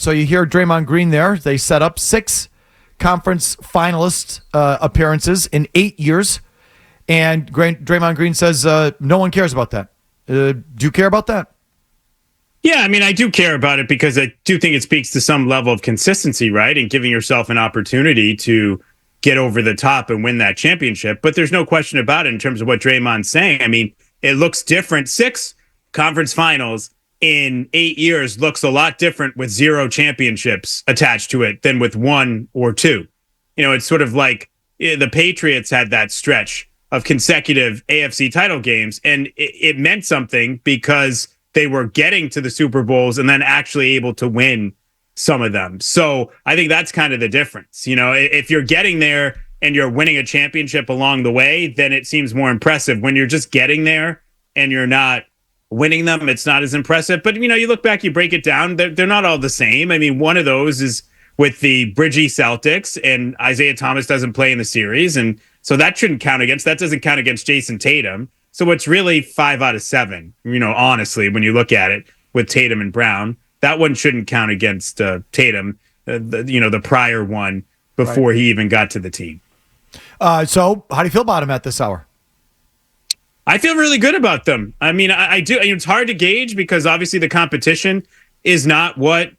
So you hear Draymond Green there. They set up 6 conference finalist appearances in 8 years. And Draymond Green says no one cares about that. Do you care about that? Yeah, I mean, I do care about it because I do think it speaks to some level of consistency, right? And giving yourself an opportunity to get over the top and win that championship. But there's no question about it in terms of what Draymond's saying. I mean, it looks different. 6 conference finals in 8 years looks a lot different with 0 championships attached to it than with 1 or 2. You know, it's sort of like the Patriots had that stretch of consecutive AFC title games, and it meant something because they were getting to the Super Bowls and then actually able to win some of them. So I think that's kind of the difference. You know, if you're getting there and you're winning a championship along the way, then it seems more impressive. When you're just getting there and you're not winning them, it's not as impressive. But, you know, you look back, you break it down, they're not all the same. I mean, one of those is with the Bridgie Celtics, and Isaiah Thomas doesn't play in the series. And so that shouldn't count against, that doesn't count against Jayson Tatum. So it's really 5 out of 7, you know, honestly, when you look at it with Tatum and Brown. That one shouldn't count against Tatum, the prior one before he even got to the team. So how do you feel about him at this hour? I feel really good about them. I mean, I do. It's hard to gauge because obviously the competition is not what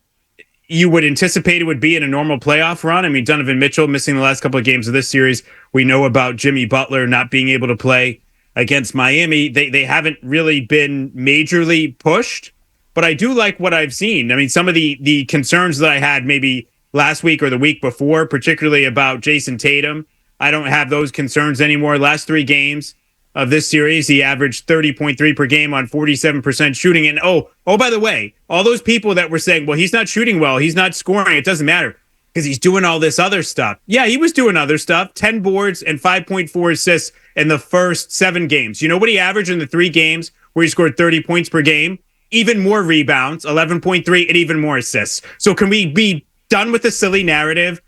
you would anticipate it would be in a normal playoff run. I mean, Donovan Mitchell missing the last couple of games of this series. We know about Jimmy Butler not being able to play against Miami. They haven't really been majorly pushed, but I do like what I've seen. I mean, some of the concerns that I had maybe last week or the week before, particularly about Jayson Tatum, I don't have those concerns anymore. Last 3 games of this series, he averaged 30.3 per game on 47% shooting. And oh, by the way, all those people that were saying, well, he's not shooting well, he's not scoring, it doesn't matter because he's doing all this other stuff. Yeah, he was doing other stuff, 10 boards and 5.4 assists in the first 7 games. You know what he averaged in the 3 games where he scored 30 points per game? Even more rebounds, 11.3, and even more assists. So can we be done with the silly narrative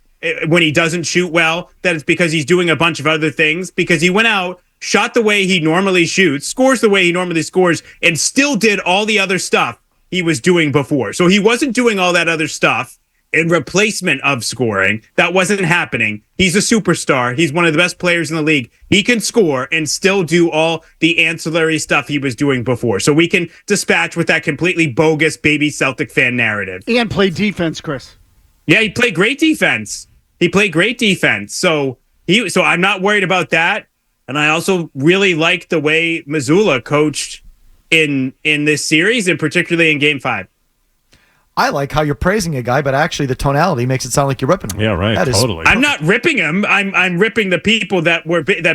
when he doesn't shoot well, that it's because he's doing a bunch of other things? Because he went out, shot the way he normally shoots, scores the way he normally scores, and still did all the other stuff he was doing before. So he wasn't doing all that other stuff in replacement of scoring. That wasn't happening. He's a superstar. He's one of the best players in the league. He can score and still do all the ancillary stuff he was doing before. So we can dispatch with that completely bogus baby Celtic fan narrative. And play defense, Chris. Yeah, he played great defense. So I'm not worried about that. And I also really like the way Mazzulla coached in this series, and particularly in Game 5. I like how you're praising a guy, but actually the tonality makes it sound like you're ripping him. Yeah, right. Totally. I'm not ripping him. I'm ripping the people that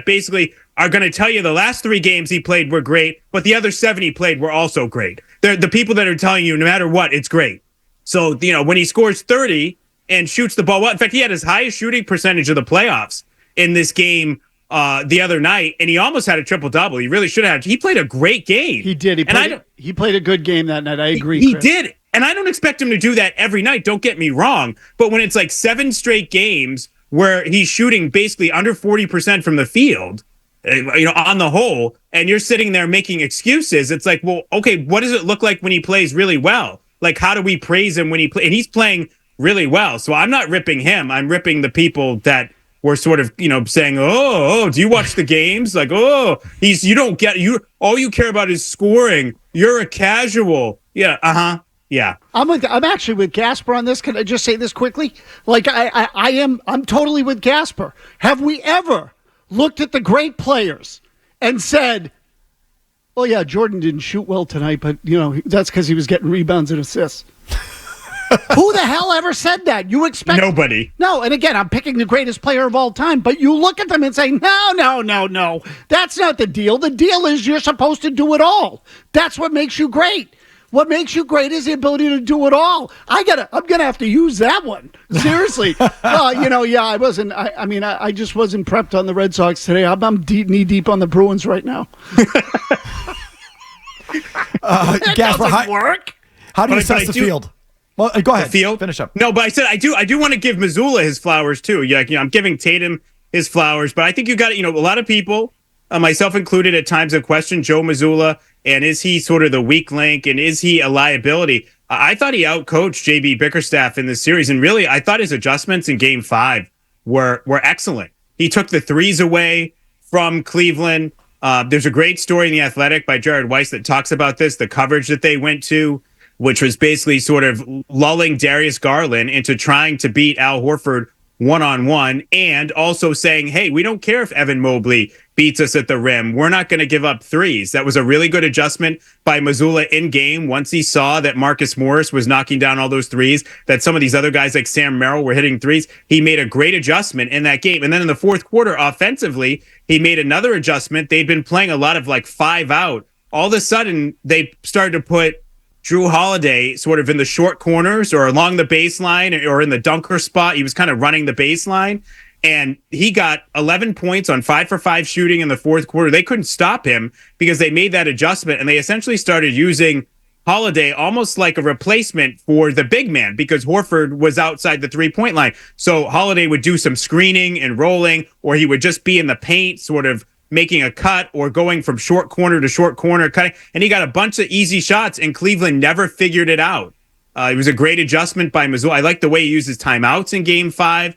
basically are going to tell you the last 3 games he played were great, but the other 7 he played were also great. They're the people that are telling you no matter what, it's great. So, you know, when he scores 30 and shoots the ball well, in fact, he had his highest shooting percentage of the playoffs in this game the other night, and he almost had a triple-double. He really should have. He played a great game. He did. He played a good game that night. I agree. He did. And I don't expect him to do that every night. Don't get me wrong. But when it's like 7 straight games where he's shooting basically under 40% from the field, you know, on the whole, and you're sitting there making excuses, it's like, well, okay, what does it look like when he plays really well? Like, how do we praise him when he plays? And he's playing really well. So I'm not ripping him. I'm ripping the people that were sort of, you know, saying, oh, do you watch the games? Like, all you care about is scoring. You're a casual. Yeah. Uh-huh. Yeah. I'm actually with Gasper on this. Can I just say this quickly? Like I'm totally with Gasper. Have we ever looked at the great players and said, well, yeah, Jordan didn't shoot well tonight, but you know, that's because he was getting rebounds and assists. Who the hell ever said that? You expect nobody. No, and again, I'm picking the greatest player of all time, but you look at them and say, no. That's not the deal. The deal is you're supposed to do it all. That's what makes you great. What makes you great is the ability to do it all. I'm gonna have to use that one seriously. I just wasn't prepped on the Red Sox today. I'm knee deep on the Bruins right now. Gasper, doesn't work. How do you assess the field? Well, go ahead. The field? Finish up. No, but I said I do want to give Mazzulla his flowers too. Yeah, you know, I'm giving Tatum his flowers, but I think you got a lot of people, myself included, at times have questioned Joe Mazzulla, and is he sort of the weak link, and is he a liability? I thought he outcoached JB Bickerstaff in this series. And really, I thought his adjustments in game 5 were excellent. He took the threes away from Cleveland. There's a great story in The Athletic by Jared Weiss that talks about this, the coverage that they went to, which was basically sort of lulling Darius Garland into trying to beat Al Horford one-on-one, and also saying, hey, we don't care if Evan Mobley beats us at the rim. We're not going to give up threes. That was a really good adjustment by Mazzulla in game once he saw that Marcus Morris was knocking down all those threes, that some of these other guys like Sam Merrill were hitting threes. He made a great adjustment in that game. And then in the fourth quarter, offensively, he made another adjustment. They'd been playing a lot of like 5 out. All of a sudden, they started to put Drew Holiday sort of in the short corners or along the baseline or in the dunker spot. He was kind of running the baseline, and he got 11 points on 5 for 5 shooting in the fourth quarter. They couldn't stop him because they made that adjustment, and they essentially started using Holiday almost like a replacement for the big man because Horford was outside the 3-point line. So Holiday would do some screening and rolling, or he would just be in the paint sort of making a cut or going from short corner to short corner cutting, and he got a bunch of easy shots, and Cleveland never figured it out. It was a great adjustment by Mazzulla. I like the way he uses timeouts in game 5.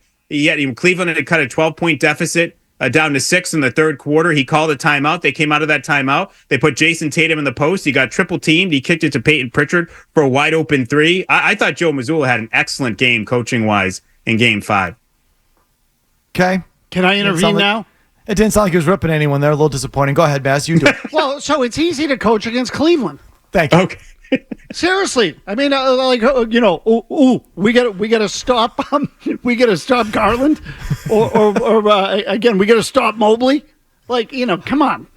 Cleveland had cut a 12-point deficit down to 6 in the third quarter. He called a timeout. They came out of that timeout. They put Jayson Tatum in the post. He got triple teamed. He kicked it to Peyton Pritchard for a wide open 3. I thought Joe Mazzulla had an excellent game coaching wise in game 5. Okay. Can I intervene now? It didn't sound like he was ripping anyone there. A little disappointing. Go ahead, Mazz. You do it. Well, so it's easy to coach against Cleveland. Thank you. Okay. Seriously, I mean, we got to stop. We got to stop Garland, or again, we got to stop Mobley. Come on.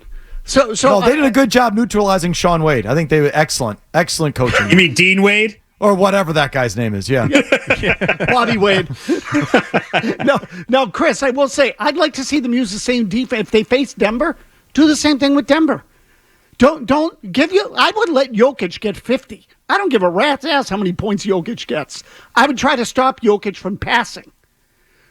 So no, they did a good job neutralizing Sean Wade. I think they were excellent coaching. You mean Dean Wade? Or whatever that guy's name is, yeah. Bobby Wade. No, Chris, I will say, I'd like to see them use the same defense. If they face Denver, do the same thing with Denver. Don't give you. I would let Jokic get 50. I don't give a rat's ass how many points Jokic gets. I would try to stop Jokic from passing.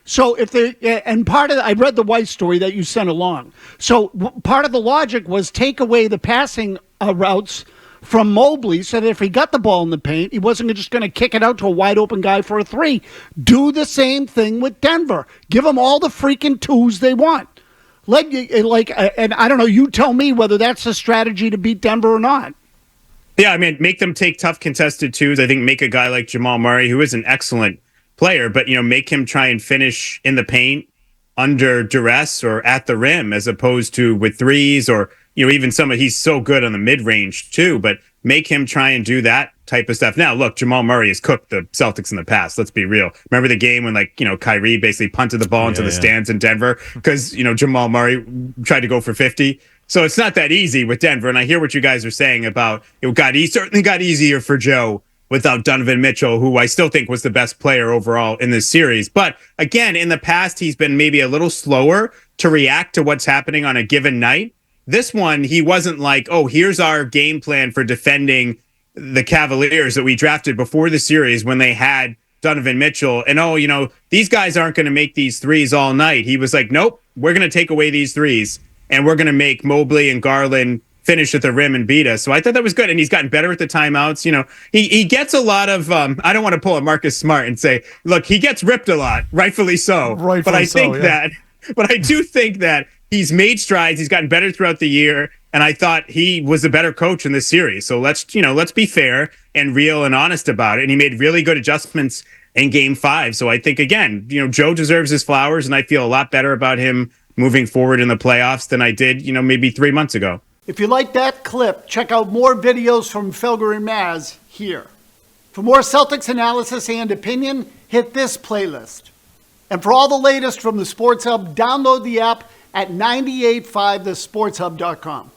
So if they, and part of, I read the White story that you sent along. So part of the logic was take away the passing routes from Mobley so that if he got the ball in the paint, he wasn't just going to kick it out to a wide open guy for a 3. Do the same thing with Denver. Give them all the freaking 2s they want. And I don't know, you tell me whether that's a strategy to beat Denver or not. Yeah, I mean, make them take tough contested 2s. I think make a guy like Jamal Murray, who is an excellent player, but, make him try and finish in the paint under duress or at the rim as opposed to with 3s or, even he's so good on the mid-range too, but make him try and do that type of stuff. Now, look, Jamal Murray has cooked the Celtics in the past. Let's be real. Remember the game when Kyrie basically punted the ball into the stands in Denver because, Jamal Murray tried to go for 50. So it's not that easy with Denver. And I hear what you guys are saying about he certainly got easier for Joe without Donovan Mitchell, who I still think was the best player overall in this series. But again, in the past, he's been maybe a little slower to react to what's happening on a given night. This one, he wasn't like, oh, here's our game plan for defending the Cavaliers that we drafted before the series when they had Donovan Mitchell. And, these guys aren't going to make these 3s all night. He was like, nope, we're going to take away these 3s and we're going to make Mobley and Garland finish at the rim and beat us. So I thought that was good. And he's gotten better at the timeouts. He gets a lot of, I don't want to pull a Marcus Smart and say, look, he gets ripped a lot, rightfully so. But I do think that he's made strides. He's gotten better throughout the year. And I thought he was a better coach in this series. So let's be fair and real and honest about it. And he made really good adjustments in game 5. So I think, again, Joe deserves his flowers. And I feel a lot better about him moving forward in the playoffs than I did, maybe 3 months ago. If you like that clip, check out more videos from Felger and Mazz here. For more Celtics analysis and opinion, hit this playlist. And for all the latest from the Sports Hub, download the app at 985thesportshub.com.